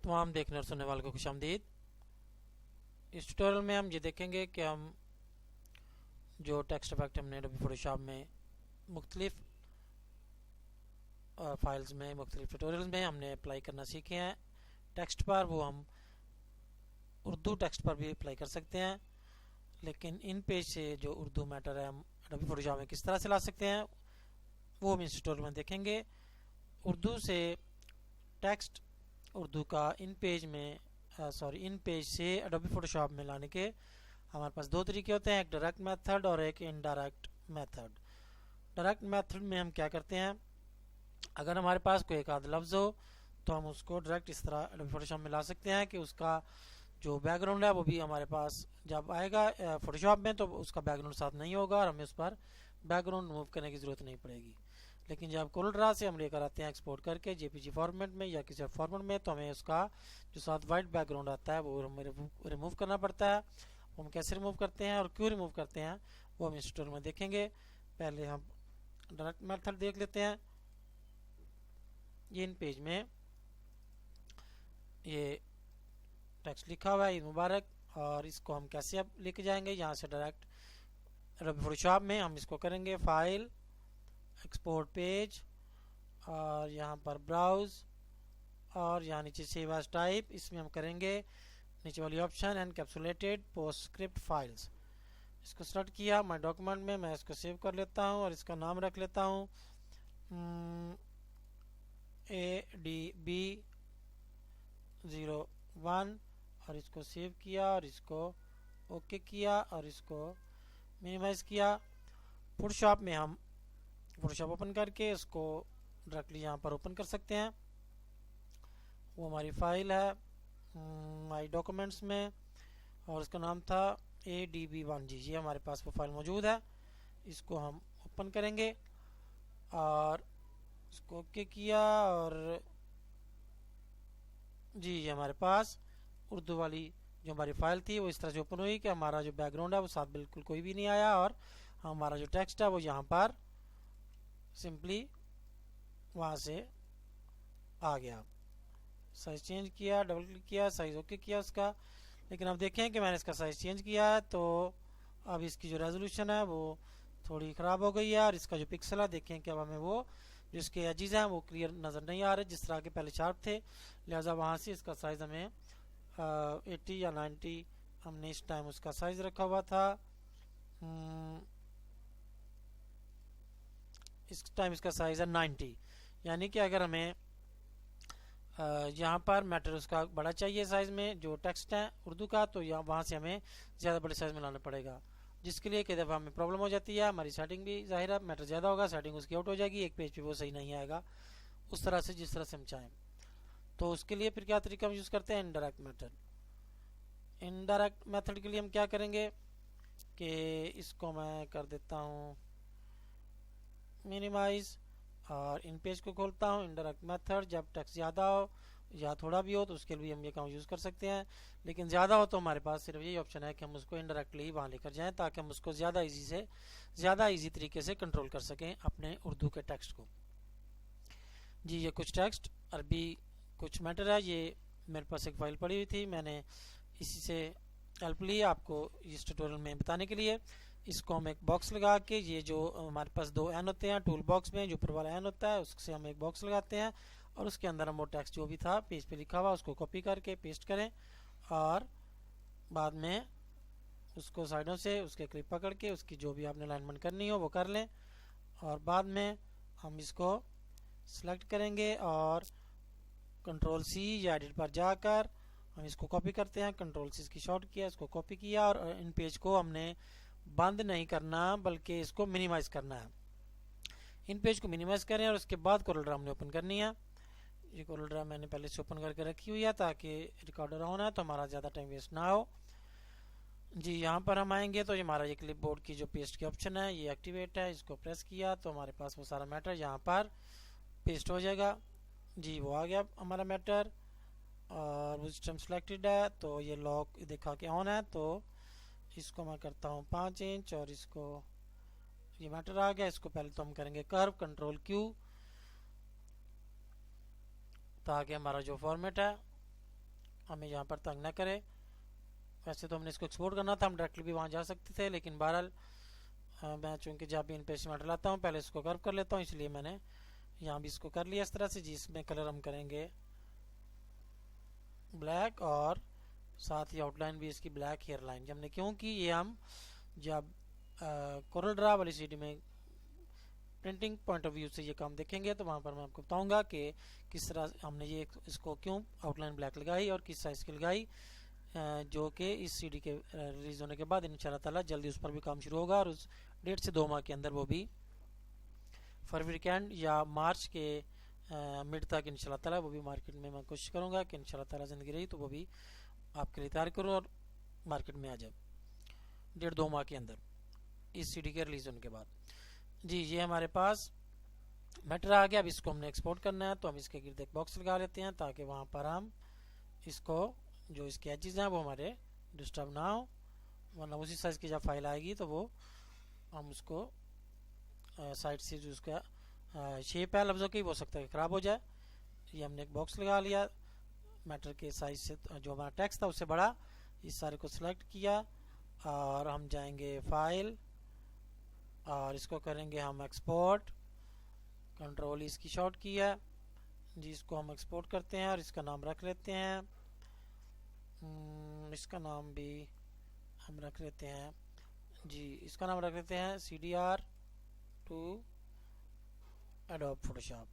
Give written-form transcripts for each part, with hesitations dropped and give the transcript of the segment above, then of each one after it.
तमाम देखने और सुनने वालों को खुशामदीद। इस ट्यूटोरियल में हम ये देखेंगे कि हम जो टेक्स्ट इफेक्ट हमने एडोबी फोटोशॉप में मुख्तलिफ फाइल्स में मुख्तलिफ ट्यूटोरियल्स में हमने अप्लाई करना सीखे हैं टेक्स्ट पर, वो हम उर्दू टेक्स्ट पर भी अप्लाई कर सकते हैं। लेकिन इन पेज से जो उर्दू मैटर है हम एडोबी फोटोशॉप में किस तरह से ला सकते हैं वो हम इस ट्यूटोरियल में देखेंगे। उर्दू से टेक्स्ट उर्दू का इन पेज से एडोबी फोटोशॉप में लाने के हमारे पास दो तरीके होते हैं, एक डायरेक्ट मेथड और एक इनडायरेक्ट मेथड। डायरेक्ट मेथड में हम क्या करते हैं, अगर हमारे पास कोई एक आध लफ्ज़ हो तो हम उसको डायरेक्ट इस तरह एडोबी फोटोशॉप में ला सकते हैं कि उसका जो बैकग्राउंड है वो भी हमारे पास जब आएगा फोटोशॉप में तो उसका बैकग्राउंड साथ नहीं होगा और हमें उस पर बैकग्राउंड रिमूव करने की ज़रूरत नहीं पड़ेगी। लेकिन जब कोल्ड्रा से हम लेकर आते हैं एक्सपोर्ट करके जेपीजी फॉर्मेट में या किसी फॉर्मेट में, तो हमें उसका जो साथ वाइट बैकग्राउंड आता है वो हमें रिमूव करना पड़ता है। वो हम कैसे रिमूव करते हैं और क्यों रिमूव करते हैं वो हम इस ट्यूटोरियल में देखेंगे। पहले हम डायरेक्ट मेथड देख लेते हैं। ये इन पेज में ये टेक्स्ट लिखा हुआ है ईद मुबारक, और इसको हम कैसे अब लेके जाएंगे यहाँ से डायरेक्ट एडोबी फोटोशॉप में। हम इसको करेंगे फाइल, एक्सपोर्ट पेज, और यहाँ पर ब्राउज, और यहाँ नीचे सेव एज टाइप, इसमें हम करेंगे नीचे वाली ऑप्शन एनकैप्सुलेटेड पोस्टस्क्रिप्ट फाइल्स। इसको सेलेक्ट किया माय डॉक्यूमेंट में, मैं इसको सेव कर लेता हूँ और इसका नाम रख लेता हूँ ADB01, और इसको सेव किया और इसको ओके किया और इसको मिनिमाइज किया। फोटोशॉप में हम फोटोशॉप ओपन करके इसको डायरेक्टली यहाँ पर ओपन कर सकते हैं। वो हमारी फाइल है माई डॉक्यूमेंट्स में और उसका नाम था ADB1 जी, ये हमारे पास वो फाइल मौजूद है। इसको हम ओपन करेंगे और इसको ओके किया और जी ये हमारे पास उर्दू वाली जो हमारी फाइल थी वो इस तरह से ओपन हुई कि हमारा जो बैकग्राउंड है वो साथ बिल्कुल कोई भी नहीं आया और हमारा जो टेक्स्ट है वो यहाँ पर सिंपली वहाँ से आ गया। साइज चेंज किया, डबल क्लिक किया, साइज ओके किया उसका। लेकिन अब देखें कि मैंने इसका साइज चेंज किया है तो अब इसकी जो रेजोल्यूशन है वो थोड़ी ख़राब हो गई है और इसका जो पिक्सल है देखें कि अब हमें वो जिसके एजेस हैं वो क्लियर नज़र नहीं आ रहे जिस तरह के पहले शार्प थे। लिहाजा वहाँ से इसका साइज़ हमें 80 या 90 हमने इस टाइम उसका साइज़ रखा हुआ था। इस टाइम इसका साइज़ है 90, यानी कि अगर हमें यहाँ पर मैटर उसका बड़ा चाहिए साइज़ में जो टेक्स्ट है उर्दू का, तो यहाँ वहाँ से हमें ज़्यादा बड़े साइज़ में लाना पड़ेगा, जिसके लिए कई दफ़ा हमें प्रॉब्लम हो जाती है। हमारी सेटिंग भी ज़ाहिर है मैटर ज़्यादा होगा, सेटिंग उसकी आउट हो जाएगी, एक पेज पे वो सही नहीं आएगा उस तरह से जिस तरह से हम चाहें। तो उसके लिए फिर क्या तरीका हम यूज़ करते हैं, इनडायरेक्ट मेथड। इनडायरेक्ट मेथड के लिए हम क्या करेंगे कि इसको मैं कर देता हूँ मिनिमाइज और इन पेज को खोलता हूँ। इनडायरेक्ट मेथड जब टेक्स्ट ज़्यादा हो या थोड़ा भी हो तो उसके लिए हम ये काम यूज़ कर सकते हैं, लेकिन ज़्यादा हो तो हमारे पास सिर्फ यही ऑप्शन है कि हम उसको इनडायरेक्टली ही वहाँ लेकर जाएं ताकि हम उसको ज़्यादा ईजी तरीके से कंट्रोल कर सकें अपने उर्दू के टेक्स्ट को। जी ये कुछ टेक्स्ट अरबी कुछ मैटर है, ये मेरे पास एक फ़ाइल पड़ी हुई थी, मैंने इसी से हेल्प ली आपको इस ट्यूटोरियल में बताने के लिए। इसको हम एक बॉक्स लगा के, ये जो हमारे पास दो एन होते हैं टूल बॉक्स में, जो ऊपर वाला एन होता है उससे हम एक बॉक्स लगाते हैं और उसके अंदर हम वो टेक्स्ट जो भी था पेज पे लिखा हुआ उसको कॉपी करके पेस्ट करें और बाद में उसको साइडों से उसके क्लिप पकड़ के उसकी जो भी आपने अलाइनमेंट करनी हो वो कर लें। और बाद में हम इसको सेलेक्ट करेंगे और कंट्रोल C या एडिट पर जाकर हम इसको कॉपी करते हैं। कंट्रोल C इसकी शॉर्ट किया, इसको कॉपी किया और इन पेज को हमने बंद नहीं करना बल्कि इसको मिनिमाइज करना है। इन पेज को मिनिमाइज करें और उसके बाद कोरलड्रा हमने ओपन करनी है। ये कोरलड्रा मैंने पहले से ओपन करके रखी हुई है ताकि रिकॉर्डर ऑन है तो हमारा ज़्यादा टाइम वेस्ट ना हो। जी यहाँ पर हम आएंगे तो ये हमारा ये क्लिपबोर्ड की जो पेस्ट की ऑप्शन है ये एक्टिवेट है, इसको प्रेस किया तो हमारे पास वो सारा मैटर यहाँ पर पेस्ट हो जाएगा। जी वो आ गया हमारा मैटर और वो सिस्टम सेलेक्टेड है तो ये लॉक देखा कि ऑन है, तो इसको मैं करता हूँ 5 इंच और इसको ये मैटर आ गया। इसको पहले तो हम करेंगे कर्व, कंट्रोल Q, ताकि हमारा जो फॉर्मेट है हमें यहाँ पर तंग ना करे। वैसे तो हमने इसको एक्सपोर्ट करना था, हम डायरेक्टली भी वहाँ जा सकते थे, लेकिन बहरहाल मैं चूँकि जब भी इन पेज में लाता हूँ पहले इसको कर्व कर लेता हूँ, इसलिए मैंने यहाँ भी इसको कर लिया इस तरह से। जिसमें कलर हम करेंगे ब्लैक और साथ ही आउटलाइन भी इसकी ब्लैक हेयर लाइन। हमने क्योंकि ये हम जब कोरल ड्रा वाली सीडी में प्रिंटिंग पॉइंट ऑफ व्यू से ये काम देखेंगे तो वहाँ पर मैं आपको बताऊंगा कि किस तरह हमने ये इसको क्यों आउटलाइन ब्लैक लगाई और किस साइज़ की लगाई, जो कि इस सीडी के रिलीज़ होने के बाद इंशाल्लाह ताला जल्दी उस पर भी काम शुरू होगा और उस 1.5 से 2 माह के अंदर वो भी फरवरी के एंड या मार्च के मिड तक इंशाल्लाह ताला वो भी मार्केट में मैं कोशिश करूँगा कि इंशाल्लाह ताला ज़िंदगी रही तो वो भी आपके लिए तैयार करूँ और मार्केट में आ जाए 1.5-2 माह के अंदर इस सीडी के रिलीज़ होने के बाद। जी ये हमारे पास मैटर आ गया। अब इसको हमने एक्सपोर्ट करना है तो हम इसके गिर्द एक बॉक्स लगा लेते हैं ताकि वहाँ पर हम इसको जो इसके एजेस हैं वो हमारे डिस्टर्ब ना हो, वरना उसी साइज़ की जब फाइल आएगी तो वो हम उसको साइड से जो उसका शेप है लफ्ज़ों की हो सकता है ख़राब हो जाए। ये हमने एक बॉक्स लगा लिया मैटर के साइज से, जो हमारा टेक्स्ट था उससे बड़ा। इस सारे को सिलेक्ट किया और हम जाएंगे फाइल और इसको करेंगे हम एक्सपोर्ट, कंट्रोल इसकी शॉर्ट की है जी। इसको हम एक्सपोर्ट करते हैं और इसका नाम रख लेते हैं, इसका नाम भी हम रख लेते हैं जी, इसका नाम रख लेते हैं CDR to Adobe Photoshop,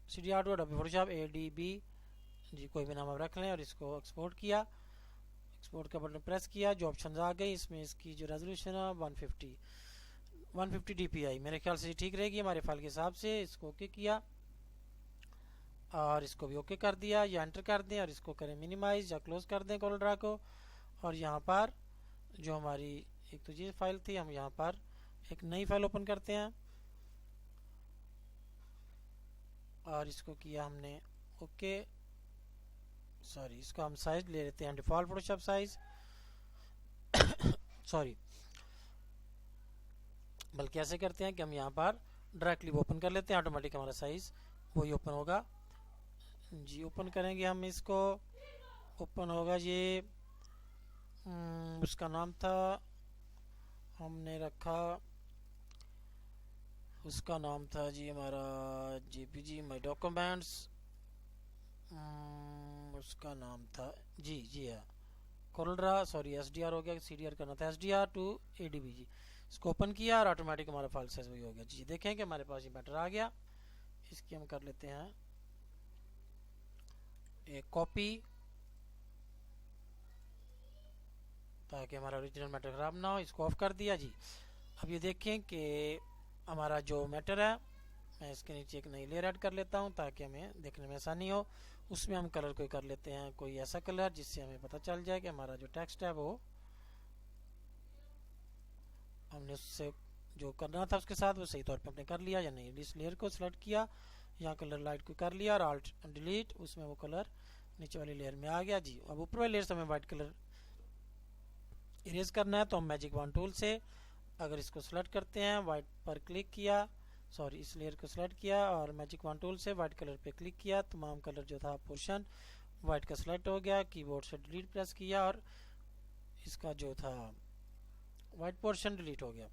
CDR to Adobe Photoshop ADB जी, कोई भी नाम आप रख लें। और इसको एक्सपोर्ट किया, एक्सपोर्ट का बटन प्रेस किया, जो ऑप्शन आ गई इसमें इसकी जो रेजोल्यूशन है 150 DPI मेरे ख्याल से ठीक रहेगी हमारे फाइल के हिसाब से। इसको ओके किया और इसको भी ओके कर दिया या एंटर कर दें और इसको करें मिनिमाइज या क्लोज कर दें कोरल ड्रा को। और यहाँ पर जो हमारी एक तो ये फाइल थी, हम यहाँ पर एक नई फाइल ओपन करते हैं और इसको किया हमने ओके। सॉरी, इसका हम साइज ले लेते हैं डिफॉल्ट फोटोशॉप साइज सॉरी, बल्कि ऐसे करते हैं कि हम यहाँ पर डायरेक्टली ओपन कर लेते हैं, ऑटोमेटिक हमारा साइज वही ओपन होगा जी। ओपन करेंगे हम इसको, ओपन होगा ये, उसका नाम था हमने रखा, उसका नाम था जी हमारा JPG माई डॉक्यूमेंट्स, उसका नाम था जी है कोरल ड्रा, सॉरी SDR हो गया, CDR करना था, SDR टू ADB जी। इसको ओपन किया और ऑटोमेटिक हमारा फाइल साइज वही हो गया जी। देखें कि हमारे पास ये मैटर आ गया। इसकी हम कर लेते हैं एक कॉपी ताकि हमारा ओरिजिनल मैटर ख़राब ना हो। इसको ऑफ कर दिया जी। अब ये देखें कि हमारा जो मैटर है, मैं इसके नीचे एक नई लेयर ऐड कर लेता हूँ ताकि हमें देखने में आसानी हो। उसमें हम कलर कोई कर लेते हैं, कोई ऐसा कलर जिससे हमें पता चल जाए कि हमारा जो टेक्स्ट है वो हमने उससे जो करना था उसके साथ वो सही तौर पे हमने कर लिया या नहीं। इस लेयर को सिलेक्ट किया, यहाँ कलर लाइट को कर लिया और आल्ट डिलीट, उसमें वो कलर नीचे वाली लेयर में आ गया जी। अब ऊपर वाली लेयर से हमें वाइट कलर इरेज करना है तो हम मैजिक वन टूल से अगर इसको सिलेक्ट करते हैं, वाइट पर क्लिक किया, सॉरी इस लेयर को सिलेक्ट किया और मैजिक वन टूल से वाइट कलर पे क्लिक किया, तमाम कलर जो था पोर्शन वाइट का सिलेक्ट हो गया। कीबोर्ड से डिलीट प्रेस किया और इसका जो था वाइट पोर्शन डिलीट हो गया।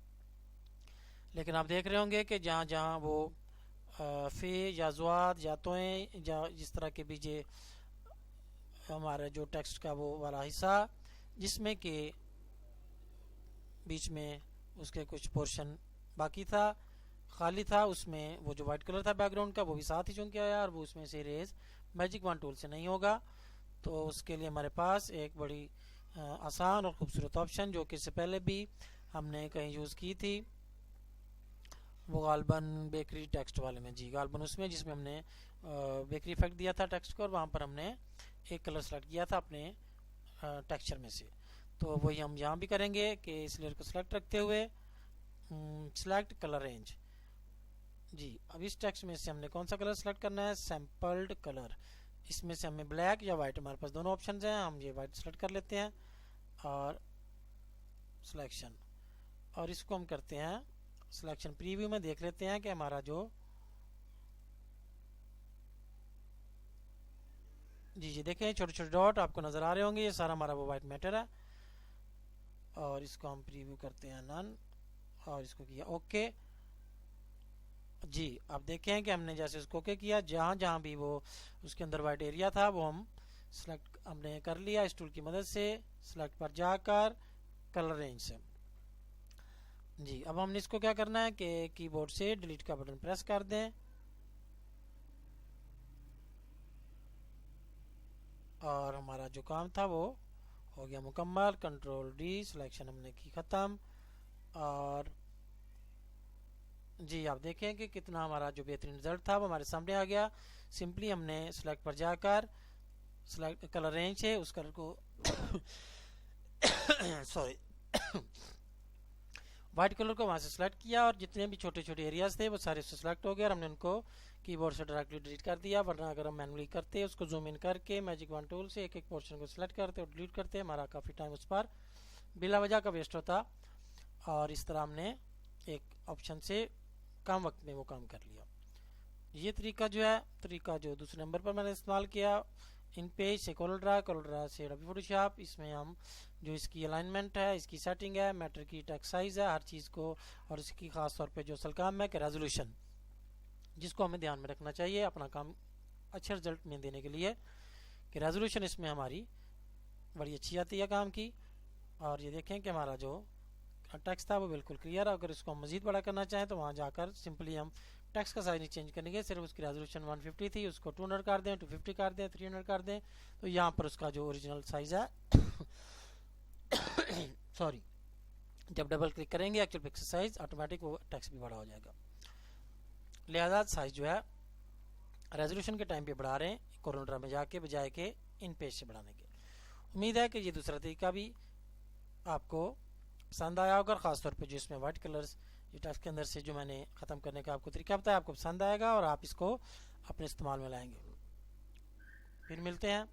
लेकिन आप देख रहे होंगे कि जहाँ जहाँ वो फे या ज़्वाद या तोएं या जिस तरह के बीजे हमारा जो टेक्स्ट का वो वाला हिस्सा जिसमें कि बीच में उसके कुछ पोर्शन बाकी था, खाली था, उसमें वो जो वाइट कलर था बैकग्राउंड का वो भी साथ ही चुन के आया और वो उसमें से इरेज मैजिक वन टूल से नहीं होगा। तो उसके लिए हमारे पास एक बड़ी आसान और ख़ूबसूरत ऑप्शन जो कि इससे पहले भी हमने कहीं यूज़ की थी, वो गालबन बेकरी टेक्स्ट वाले में जी, गालबन उसमें जिसमें हमने बेकरी इफेक्ट दिया था टेक्स्ट को और वहाँ पर हमने एक कलर सेलेक्ट किया था अपने टेक्सचर में से। तो वही हम यहाँ भी करेंगे कि इस लेयर को सिलेक्ट रखते हुए सिलेक्ट कलर रेंज जी। अब इस टेक्स्ट में से हमने कौन सा कलर सेलेक्ट करना है, सैम्पल्ड कलर। इसमें से हमें ब्लैक या वाइट, हमारे पास दोनों ऑप्शन हैं, हम ये वाइट सेलेक्ट कर लेते हैं और सिलेक्शन, और इसको हम करते हैं सिलेक्शन प्रीव्यू में देख लेते हैं कि हमारा जो जी देखें छोटे छोटे डॉट आपको नज़र आ रहे होंगे, ये सारा हमारा वो वाइट मैटर है। और इसको हम प्रीव्यू करते हैं नन, और इसको किया ओके। जी आप देखें कि हमने जैसे उसको ओके किया, जहाँ जहाँ भी वो उसके अंदर वाइट एरिया था वो हम सेलेक्ट हमने कर लिया इस टूल की मदद से, सेलेक्ट पर जाकर कलर रेंज से। जी अब हमने इसको क्या करना है कि कीबोर्ड से डिलीट का बटन प्रेस कर दें, और हमारा जो काम था वो हो गया मुकम्मल। कंट्रोल डी, सिलेक्शन हमने की ख़त्म। और जी आप देखें कि कितना हमारा जो बेहतरीन रिजल्ट था वो हमारे सामने आ गया। सिंपली हमने सेलेक्ट पर जाकर सेलेक्ट कलर रेंज है उस कलर को सॉरी वाइट कलर को वहाँ से सिलेक्ट किया, और जितने भी छोटे छोटे एरियाज थे वो सारे उससे सिलेक्ट हो गए, और हमने उनको कीबोर्ड से डायरेक्टली डिलीट कर दिया। वरना अगर हम मैनुअली करते उसको जूम इन करके मैजिक वन टूल से एक एक पोर्शन को सिलेक्ट करते और डिलीट करते, हमारा काफ़ी टाइम उस पर बिला वजह का वेस्ट होता। और इस तरह हमने एक ऑप्शन से कम वक्त में वो काम कर लिया। ये तरीका जो दूसरे नंबर पर मैंने इस्तेमाल किया, इन पेज से कोलोड्रा से अडोबी फोटोशॉप। इसमें हम जो इसकी अलाइनमेंट है, इसकी सेटिंग है, मैटर की टेक्स्ट साइज है, हर चीज़ को, और इसकी खास तौर पे जो असल काम है कि रेजोल्यूशन, जिसको हमें ध्यान में रखना चाहिए अपना काम अच्छे रिजल्ट में देने के लिए, कि रेजोल्यूशन इसमें हमारी बड़ी अच्छी आती है काम की। और ये देखें कि हमारा जो टेक्स्ट था वो बिल्कुल क्लियर है। अगर इसको हम मजीद बड़ा करना चाहें तो वहाँ जाकर सिंपली हम टेक्स्ट का साइज नहीं चेंज करेंगे, सिर्फ उसकी रेजोल्यूशन 150 थी उसको 200 कर दें, 250 कर दें, 300 कर दें, तो यहाँ पर उसका जो ओरिजिनल साइज है सॉरी जब डबल क्लिक करेंगे एक्चुअल पिक्सल साइज ऑटोमेटिक वो टेक्स्ट भी बड़ा हो जाएगा। लिहाजा साइज जो है रेजोल्यूशन के टाइम पे बढ़ा रहे हैं कोलोरेडर में जाके, बजाय के इन पेज से बढ़ाने के। उम्मीद है कि ये दूसरा तरीका भी आपको पसंद आया होगा, खासतौर पे जो इसमें वाइट कलर्स जो टेक्स्ट के अंदर से जो मैंने ख़त्म करने का आपको तरीका बताया आपको पसंद आएगा और आप इसको अपने इस्तेमाल में लाएंगे। फिर मिलते हैं।